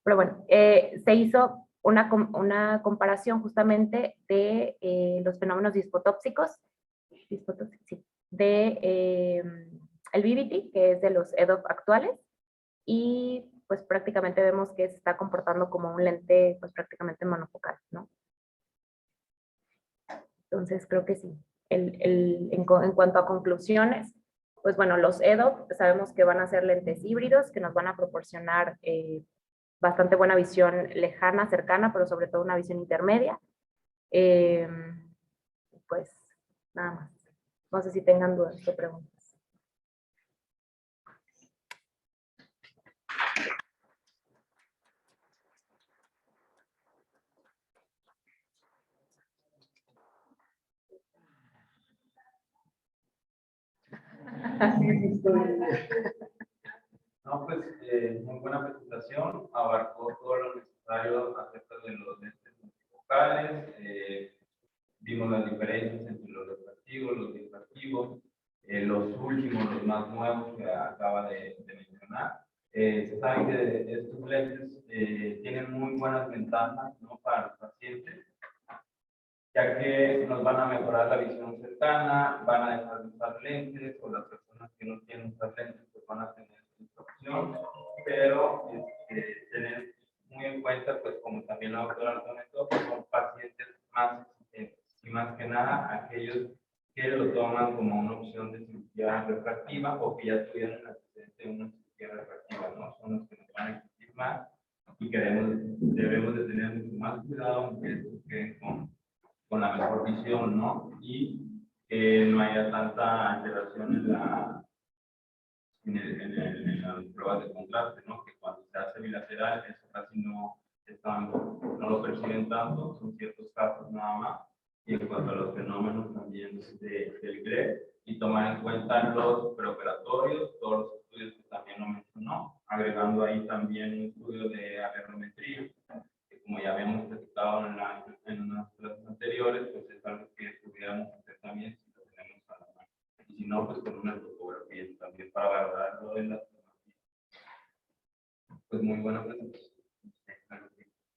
pero bueno, se hizo una comparación justamente de los fenómenos disfotóxicos, de el VVT, que es de los EDOF actuales, y pues prácticamente vemos que se está comportando como un lente pues prácticamente monofocal, ¿no? Entonces creo que sí. En cuanto a conclusiones, pues bueno, los EDOF sabemos que van a ser lentes híbridos que nos van a proporcionar bastante buena visión lejana, cercana, pero sobre todo una visión intermedia. Pues nada más. No sé si tengan dudas o preguntas. No, pues muy buena presentación, abarcó todo lo necesario acerca de los lentes multifocales, vimos las diferencias entre los refractivos, los difractivos, los últimos, los más nuevos que acaba de mencionar. Se sabe que estos lentes tienen muy buenas ventajas, ¿no?, para los pacientes, ya que nos van a mejorar la visión cercana, van a dejar de usar lentes, o las personas que no quieren usar lentes pues van aquellos que lo toman como una opción de cirugía refractiva o que ya tuvieron antecedente de una cirugía refractiva, ¿no? Son los que nos van a existir más y debemos de tener mucho más cuidado aunque estos queden con la mejor visión, ¿no? Y que no haya tanta alteración en las pruebas de contraste, ¿no? Que cuando se hace bilateral, eso casi no lo perciben tanto, son ciertos casos nada más. Y en cuanto a los fenómenos también del GRE, y tomar en cuenta los preoperatorios, todos los estudios que también lo mencionó, agregando ahí también un estudio de agarrometría, que como ya habíamos platicado en unas clases anteriores, pues es algo que pudiéramos hacer también si lo tenemos a la mano. Y si no, pues con una topografía también para valorarlo en la topografía. Pues muy buena presentación.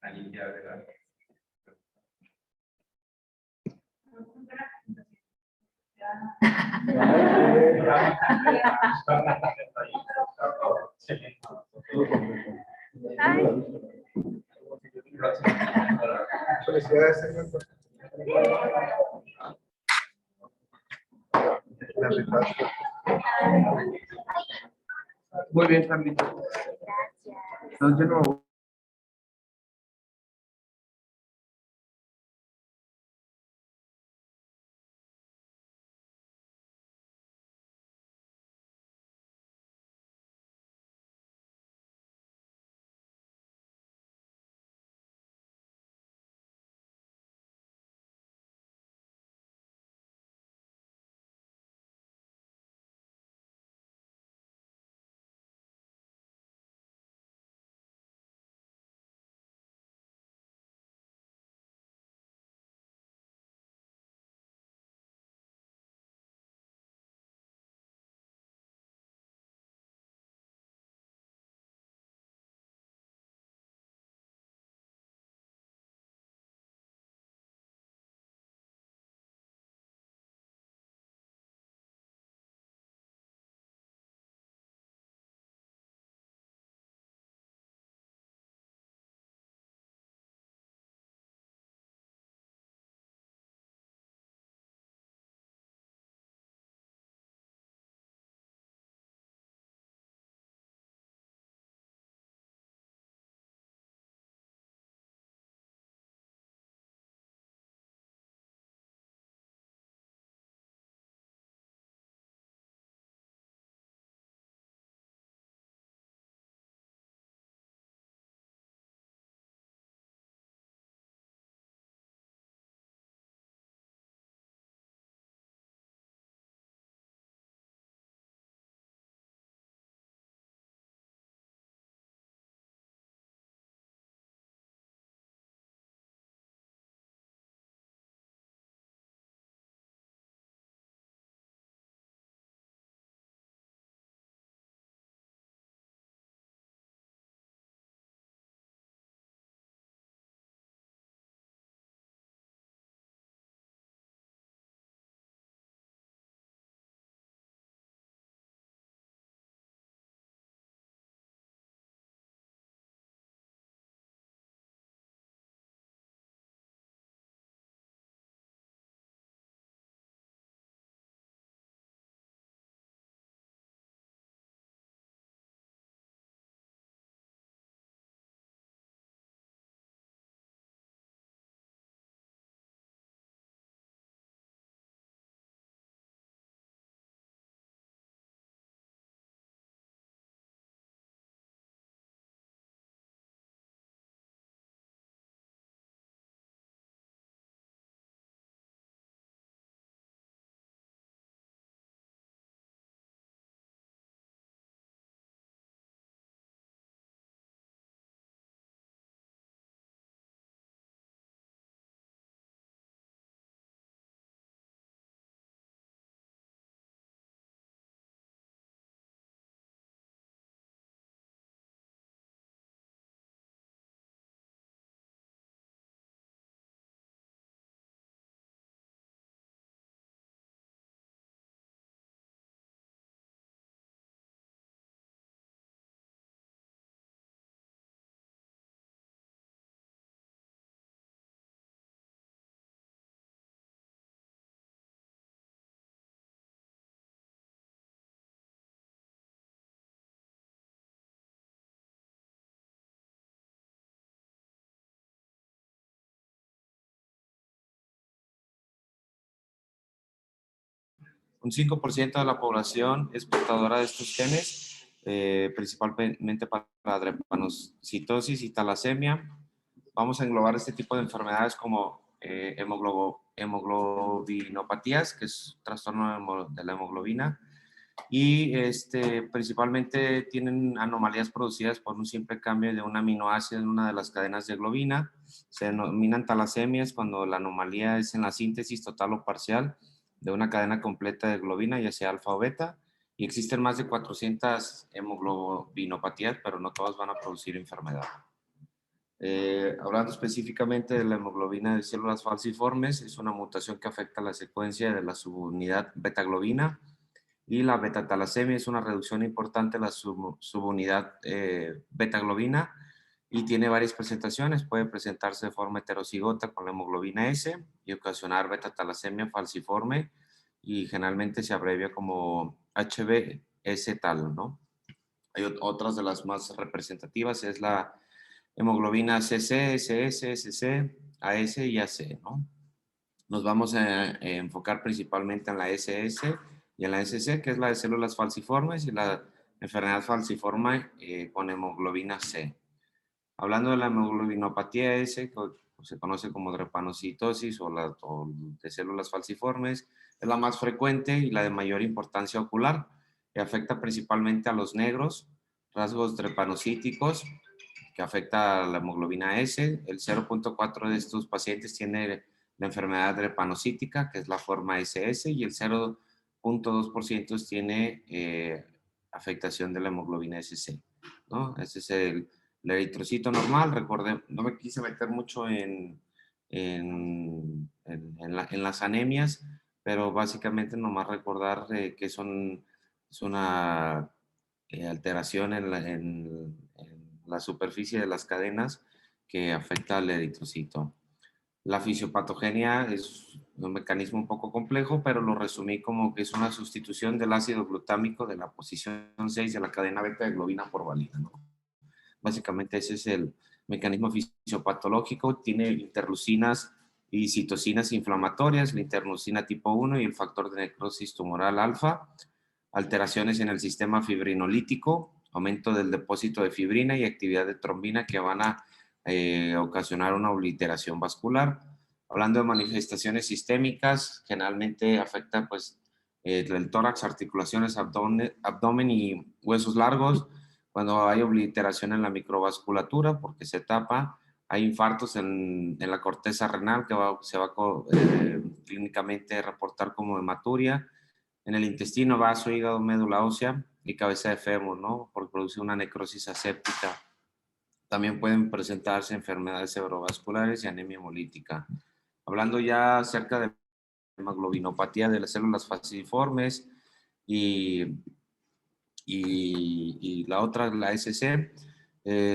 Alguien quiere agregar. Felicidades, señor. Muy bien, Carlita. Entonces, yo no Un 5% de la población es portadora de estos genes, principalmente para drepanocitosis y talasemia. Vamos a englobar este tipo de enfermedades como hemoglobinopatías, que es trastorno de la hemoglobina, y principalmente tienen anomalías producidas por un simple cambio de un aminoácido en una de las cadenas de globina. Se denominan talasemias cuando la anomalía es en la síntesis total o parcial de una cadena completa de globina, ya sea alfa o beta, y existen más de 400 hemoglobinopatías, pero no todas van a producir enfermedad. Hablando específicamente de la hemoglobina de células falciformes, es una mutación que afecta la secuencia de la subunidad beta-globina, y la beta-talasemia es una reducción importante de la subunidad beta-globina y tiene varias presentaciones. Puede presentarse de forma heterocigota con la hemoglobina S y ocasionar beta-talasemia falciforme, y generalmente se abrevia como HBS-tal, ¿no? Hay otras de las más representativas, es la hemoglobina CC, SS, SC, AS y AC, ¿no? Nos vamos a enfocar principalmente en la SS y en la SC, que es la de células falciformes, y la enfermedad falciforme con hemoglobina C. Hablando de la hemoglobinopatía S, que se conoce como drepanocitosis o de células falciformes, es la más frecuente y la de mayor importancia ocular, que afecta principalmente a los negros, rasgos drepanocíticos, que afecta a la hemoglobina S. El 0.4 de estos pacientes tiene la enfermedad drepanocítica, que es la forma SS, y el 0.2% tiene afectación de la hemoglobina SC, ¿no? Ese es el eritrocito normal. Recordé, no me quise meter mucho en las anemias, pero básicamente nomás recordar que es una alteración en la superficie de las cadenas que afecta al eritrocito. La fisiopatogenia es un mecanismo un poco complejo, pero lo resumí como que es una sustitución del ácido glutámico de la posición 6 de la cadena beta de globina por valina, ¿no? Básicamente ese es el mecanismo fisiopatológico. Tiene interleucinas y citocinas inflamatorias, la interleucina tipo 1 y el factor de necrosis tumoral alfa, alteraciones en el sistema fibrinolítico, aumento del depósito de fibrina y actividad de trombina que van a ocasionar una obliteración vascular. Hablando de manifestaciones sistémicas, generalmente afecta pues el tórax, articulaciones, abdomen y huesos largos. Cuando hay obliteración en la microvasculatura porque se tapa, hay infartos en la corteza renal que se va clínicamente a reportar como hematuria. En el intestino, vaso, hígado, médula ósea y cabeza de fémur, ¿no? Porque produce una necrosis aséptica. También pueden presentarse enfermedades cerebrovasculares y anemia hemolítica. Hablando ya acerca de hemoglobinopatía de las células falciformes y la otra, la SC,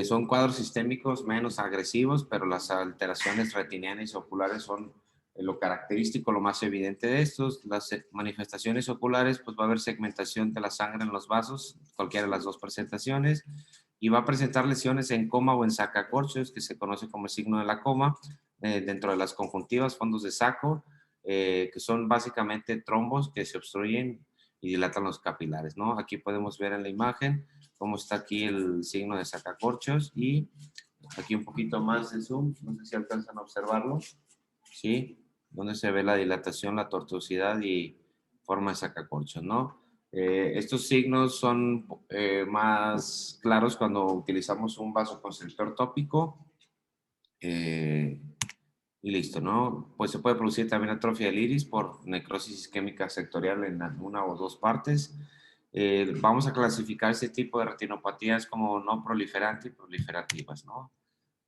son cuadros sistémicos menos agresivos, pero las alteraciones retinianas y oculares son lo característico, lo más evidente de estos. Las manifestaciones oculares, pues va a haber segmentación de la sangre en los vasos, cualquiera de las dos presentaciones, y va a presentar lesiones en coma o en sacacorchos, que se conoce como el signo de la coma, dentro de las conjuntivas, fondos de saco, que son básicamente trombos que se obstruyen y dilatan los capilares, ¿no? Aquí podemos ver en la imagen cómo está aquí el signo de sacacorchos, y aquí un poquito más de zoom, no sé si alcanzan a observarlo, ¿sí? Donde se ve la dilatación, la tortuosidad y forma de sacacorchos, ¿no? Estos signos son más claros cuando utilizamos un vasoconstrictor tópico, y listo, ¿no? Pues se puede producir también atrofia del iris por necrosis isquémica sectorial en una o dos partes. Vamos a clasificar este tipo de retinopatías como no proliferantes y proliferativas, ¿no?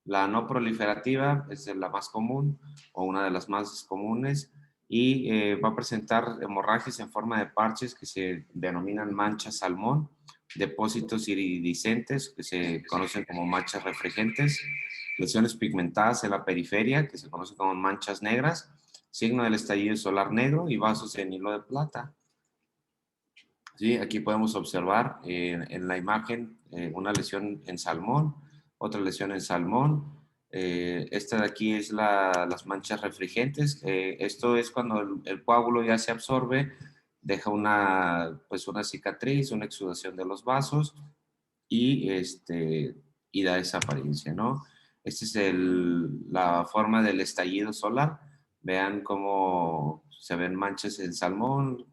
La no proliferativa es la más común o una de las más comunes, y va a presentar hemorragias en forma de parches que se denominan manchas salmón, depósitos iridiscentes que se conocen como manchas refringentes, lesiones pigmentadas en la periferia que se conocen como manchas negras, signo del estallido solar negro y vasos en hilo de plata. Sí, aquí podemos observar en la imagen una lesión en salmón, otra lesión en salmón. Esta de aquí es las manchas refringentes. Esto es cuando el coágulo ya se absorbe deja una cicatriz, una exudación de los vasos y, y da esa apariencia, ¿no? Esta es la forma del estallido solar. Vean cómo se ven manchas en salmón,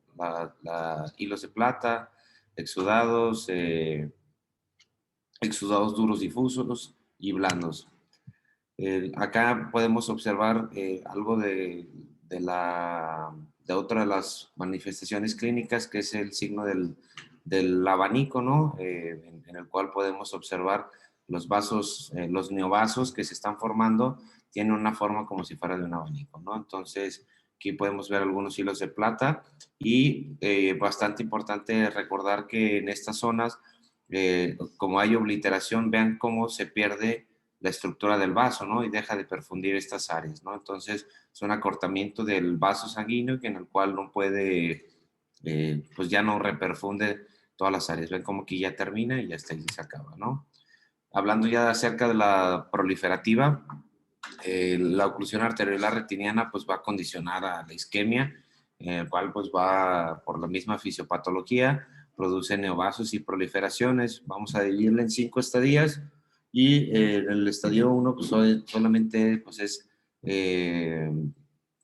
hilos de plata, exudados, exudados duros difusos y blandos. Acá podemos observar algo de otra de las manifestaciones clínicas, que es el signo del abanico, ¿no? En el cual podemos observar los vasos, los neovasos que se están formando, tienen una forma como si fuera de un abanico, ¿no? Entonces, aquí podemos ver algunos hilos de plata y bastante importante recordar que en estas zonas, como hay obliteración, vean cómo se pierde la estructura del vaso, ¿no? Y deja de perfundir estas áreas, ¿no? Entonces, es un acortamiento del vaso sanguíneo en el cual no puede, pues ya no reperfunde todas las áreas. Ven como que ya termina y ya está ahí se acaba, ¿no? Hablando ya acerca de la proliferativa, la oclusión arteriolar retiniana pues va a condicionar a la isquemia, el cual pues va por la misma fisiopatología, produce neovasos y proliferaciones. Vamos a dividirla en 5 estadías y en el estadio 1 pues solamente pues es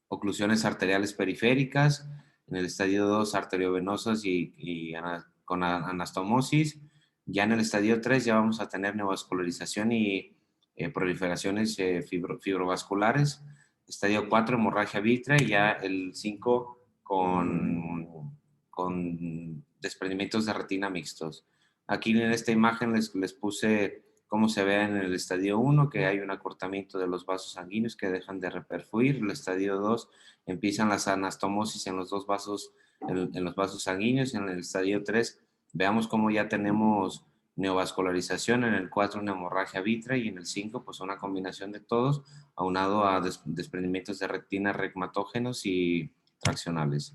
oclusiones arteriales periféricas, en el estadio 2 arteriovenosas con anastomosis. Ya en el estadio 3 ya vamos a tener neovascularización y proliferaciones fibrovasculares. Estadio 4, hemorragia vítrea, y ya el 5 con desprendimientos de retina mixtos. Aquí en esta imagen les puse cómo se ve en el estadio 1, que hay un acortamiento de los vasos sanguíneos que dejan de reperfuir. En el estadio 2 empiezan las anastomosis en los dos vasos, en los vasos sanguíneos. En el estadio 3 veamos cómo ya tenemos neovascularización, en el 4 una hemorragia vítrea y en el 5 pues una combinación de todos aunado a desprendimientos de retina regmatógenos y traccionales.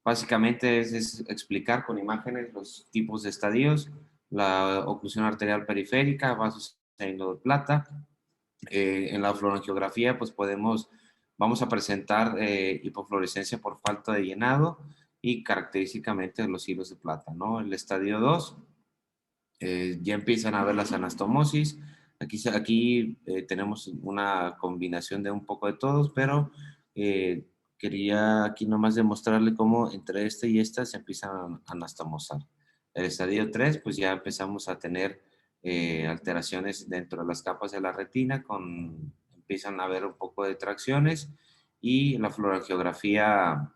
Básicamente es explicar con imágenes los tipos de estadios, la oclusión arterial periférica, vasos de plata. En la fluorangiografía pues vamos a presentar hipofluorescencia por falta de llenado y característicamente los hilos de plata, ¿no? El estadio 2 ya empiezan a ver las anastomosis. Aquí tenemos una combinación de un poco de todos, pero quería aquí nomás demostrarle cómo entre este y esta se empiezan a anastomosar. El estadio 3, pues ya empezamos a tener alteraciones dentro de las capas de la retina, empiezan a haber un poco de tracciones y la fluorangiografía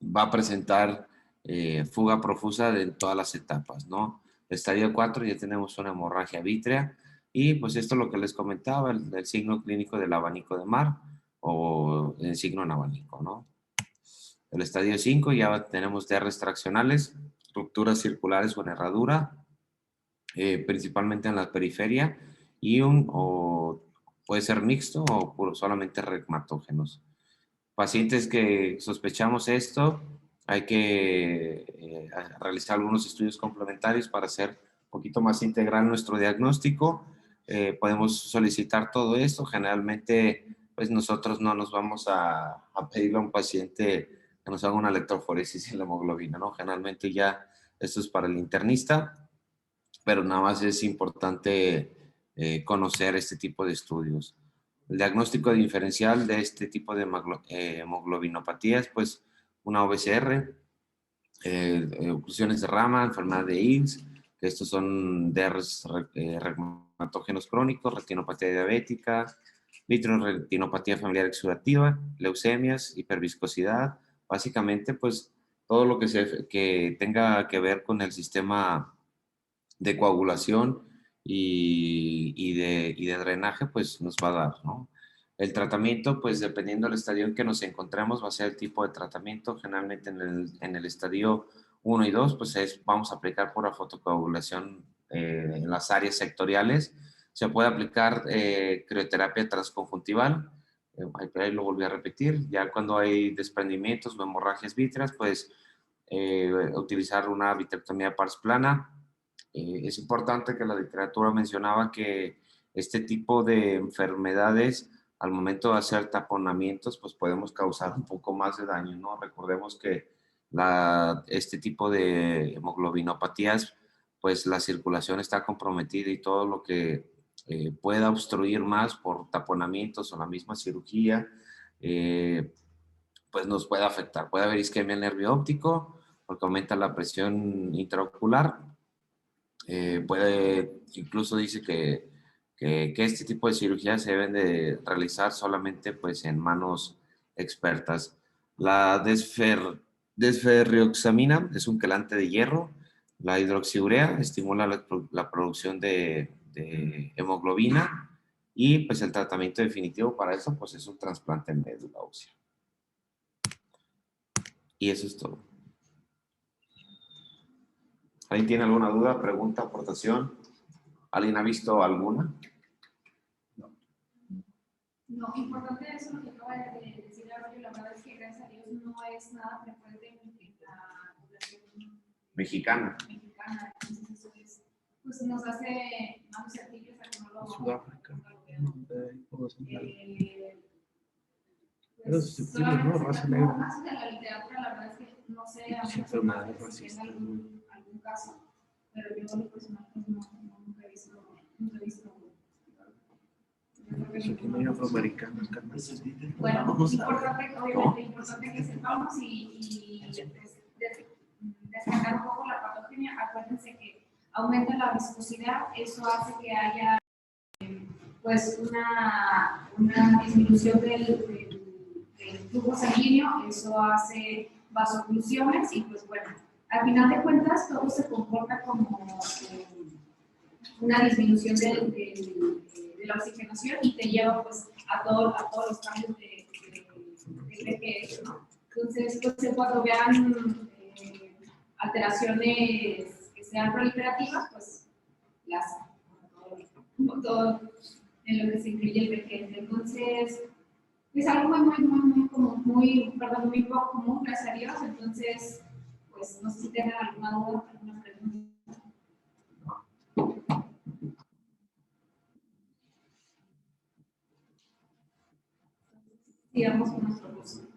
va a presentar fuga profusa de todas las etapas, ¿no? Estadio 4 ya tenemos una hemorragia vítrea y pues esto es lo que les comentaba, el signo clínico del abanico de Marr o el signo en abanico, ¿no? El estadio 5 ya tenemos DRs traccionales, rupturas circulares con herradura, principalmente en la periferia y puede ser mixto o solamente regmatógenos. Pacientes que sospechamos esto, hay que realizar algunos estudios complementarios para hacer un poquito más integral nuestro diagnóstico. Podemos solicitar todo esto. Generalmente, pues nosotros no nos vamos a pedirle a un paciente que nos haga una electroforesis en la hemoglobina, ¿no? Generalmente ya esto es para el internista, pero nada más es importante conocer este tipo de estudios. El diagnóstico diferencial de este tipo de hemoglobinopatías, pues una OBCR, oclusiones de rama, enfermedad de Higgs, que estos son DERs regmatógenos crónicos, retinopatía diabética, vitreoretinopatía familiar exudativa, leucemias, hiperviscosidad, básicamente pues todo lo que tenga que ver con el sistema de coagulación y de drenaje, pues nos va a dar, ¿no? El tratamiento, pues dependiendo del estadio en que nos encontremos, va a ser el tipo de tratamiento. Generalmente en el estadio 1 y 2, pues vamos a aplicar pura fotocoagulación en las áreas sectoriales. Se puede aplicar crioterapia transconjuntival, ahí lo volví a repetir. Ya cuando hay desprendimientos o hemorragias vítreas, pues utilizar una vitrectomía pars plana. Es importante que la literatura mencionaba que este tipo de enfermedades, al momento de hacer taponamientos, pues podemos causar un poco más de daño, ¿no? Recordemos que este tipo de hemoglobinopatías, pues la circulación está comprometida y todo lo que pueda obstruir más por taponamientos o la misma cirugía, pues nos puede afectar. Puede haber isquemia nervio óptico porque aumenta la presión intraocular. Incluso dice que este tipo de cirugías se deben de realizar solamente pues en manos expertas. La desferrioxamina es un quelante de hierro. La hidroxiurea estimula la producción de hemoglobina y pues el tratamiento definitivo para eso pues es un trasplante en médula ósea. Y eso es todo. ¿Alguien tiene alguna duda, pregunta, aportación? ¿Alguien ha visto alguna? No, importante eso lo que acaba de decir Arroyo, la verdad es que gracias a Dios no es nada frecuente en la población Mexicana. entonces eso es, pues nos hace más susceptibles a que no lo Sudáfrica. pues, Era susceptible, ¿no? Raza negra. más de la literatura, la verdad es que no sé a Enfermedades si racistas. algún caso, pero yo en lo personal pues nunca he visto. Eso que no hay afroamericanos, carnal. Bueno, importante, obviamente importante que sepamos y destacar un poco la patogenia. Acuérdense que aumenta la viscosidad, eso hace que haya pues una disminución del flujo sanguíneo, eso hace vasoclusiones y pues bueno, al final de cuentas todo se comporta como una disminución de la oxigenación y te lleva pues a todos los cambios de BPH, ¿no? Entonces, pues cuando vean alteraciones que sean proliferativas, pues las todo en lo que se incluye el BPH. Entonces, es algo muy poco común, gracias a Dios. Entonces, pues no sé si tengan alguna duda, alguna pregunta. Sigamos con nuestro curso.